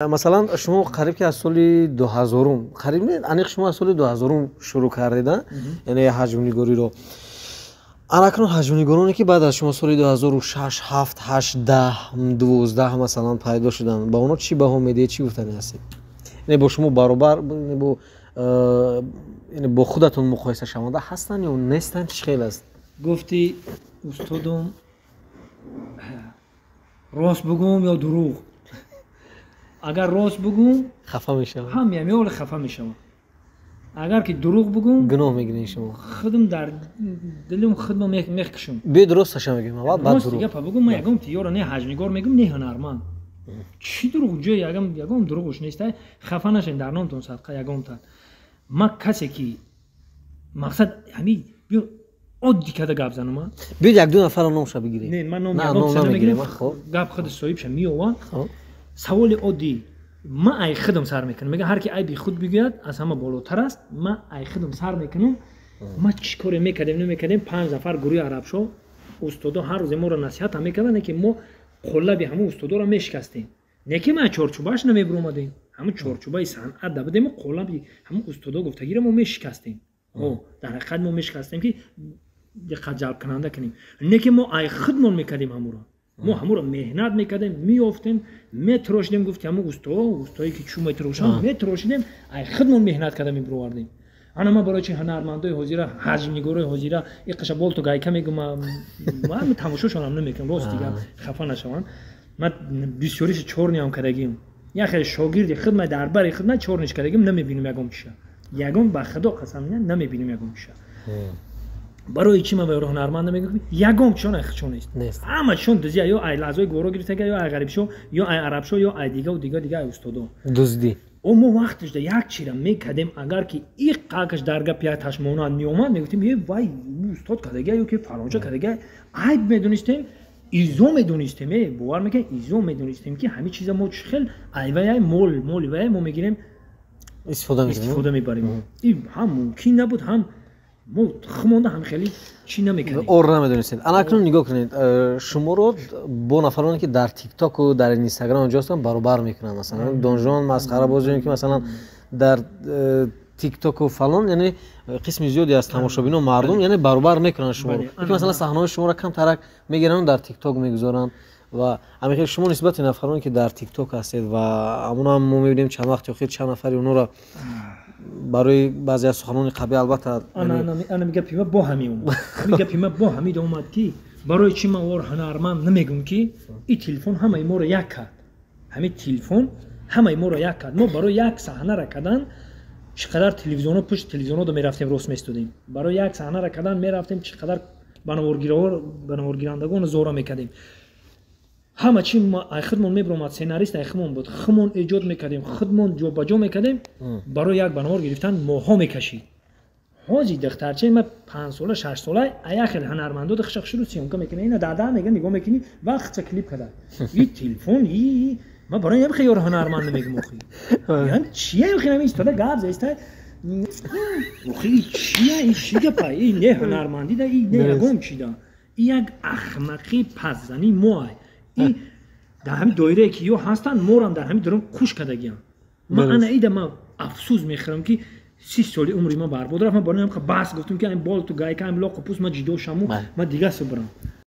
مثلا شما قریب که از سال 2000 قریب نه انیق شما از سال 2000 شروع کردید یعنی حجم نگاری رو اکنون حجم نگارانی که بعد از شما سال 2006 7 8 10 12 مثلا پیدا شدن با اونا چی بها میدید چی گفتنی هستید یعنی با شما برابر یعنی با خودتون مقایسه شونده هستن یا نیستن چی خیلی است گفتی استادم راست بگم یا دروغ اگر راست بگم خفه میشم همین اول خفه میشم اگر که دروغ بگم گناه میگیرین شما خودم در دلم خودم میکشم به درستش میگم بعد راست دروغ دیگه بگم من یگم تیار نه حجمگار میگم نه هنرمند چی دروغ جای یگم دروغش نیست خفه نشین در نامتون صدقه یگم تا ما کسی که مقصد همین بیا عادی کده گپ زنم بیا یک دو نفر نامش بگیرید نه من نام نمیگیرم خب گپ خود صاحبش میوه سوال عادی ما ای خودم سر میکنم میگه هر کی ای بی خود بگوید از همه بالاتر است ما ای خودم سر میکنم ما چی کاری میکردیم نمیکردیم 5 نفر گروه عرب شو استادا هر روز ما رو نصیحت میکردن که ما قلبی همون استادا رو میشکستیم نه که ما چارچوباش نمیبرومدیم همون چارچوبای صنعت دادیم قلبی همون استادا گفتگی رو ما میشکستیم او در حقیقت ما میشکستیم که دقت جلب کننده کنیم نه که ما ای خودمون میکردیم همون رو ما همون رو مهنت میکردیم میافتیم میتراشیدیم گفتیم همون استایی که چوم میتراشم میتراشیدیم ای خودمون مهنت کردیم بروردیم انا ما برای چه هنرمندای حاضر حجم نگارای حاضر یک قش بول تو گایکا میگم من تماشاشون هم نمیکنم راست دیگه خفه نشوم من بسیاریش چورنیام کردیم یا خیلی شاگردی خدمت درباری خدمت چورنیش کردیم نمیبینیم یگم چیه یگم به خدا قسم نمیبینیم یگم چیه برای چی ما به هنرمند میگم یگم چون نیست همه چون دزیا یا ای لازوی گورو گرفته یا ای غریب شو یا ای عرب شو یا ای دیگه و دیگه استادو دزدی ما وقتش ده یک چیرا میکردیم اگر که این قاکش درگاه پیاتش موناد میومد میگفتیم یه وای استاد کدگه یا که فرانچه کدگه عیب میدونستیم ایزو میدونستیم باور میکنه ایزو میدونستیم که همه چیزا ما خیلی ایوای مول وای ما میگیریم استفاده میبریم این هم ممکن نبود هم ما خمونده هم خیلی چی نمیکنیم اور نمیدونستید انا اکنون نگاه کنید شما رو با نفرانی که در تیک تاک و در اینستاگرام اونجا هستن برابر میکنن مثلا دونجان مسخره بازیون که مثلا در تیک تاک و فلان یعنی قسم زیادی از تماشابینان مردم یعنی برابر میکنن شما رو که مثلا صحنه شما رو کم ترک میگیرن در تیک تاک میگذارن و همین شما نسبت نفرانی که در تیک تاک هستید و همون هم ما میبینیم چند وقت خیلی چند نفری اونها رو برای بعضی از سخنان قبلی البته انا میگم پیما با همین میگم پیما با همین اومد کی برای چی ما اور هنرمند نمیگم کی این تلفن همه ما رو یک کرد همین تلفن همه ما رو یک کرد ما برای یک صحنه را کردن چقدر تلویزیون پشت تلویزیون رو میرفتیم روز میستودیم برای یک صحنه را کردن میرفتیم چقدر بناورگیرندگان زورا میکردیم همه چی ما خودمون میبرومد سناریست خودمون بود خودمون ایجاد میکردیم خودمون جابجا میکردیم برای یک بناور گرفتن ماها میکشید حاجی دخترچه ما 5 ساله 6 ساله خیلی هنرمندو دخشق شروع سیم که میکنه اینا دادا میگن نگاه میکنی وقت کلیپ کرد این تلفن ما برای هم خیلی هنرمند میگم یعنی چیه خیلی ایستاده گاب زیسته خیلی چیه پای این نه هنرمندی ده این نه گم چیدا یک احمقی پسزنی موای این در همین دایره که یو هستن مورم در همین درم کوش کردگیم من ایده ما افسوس میخورم که 30 سالی عمری ما برباد رفت من برای هم بس گفتم که این بال تو گای که هم لاق پوست ما جدو شمو ما دیگه سو برم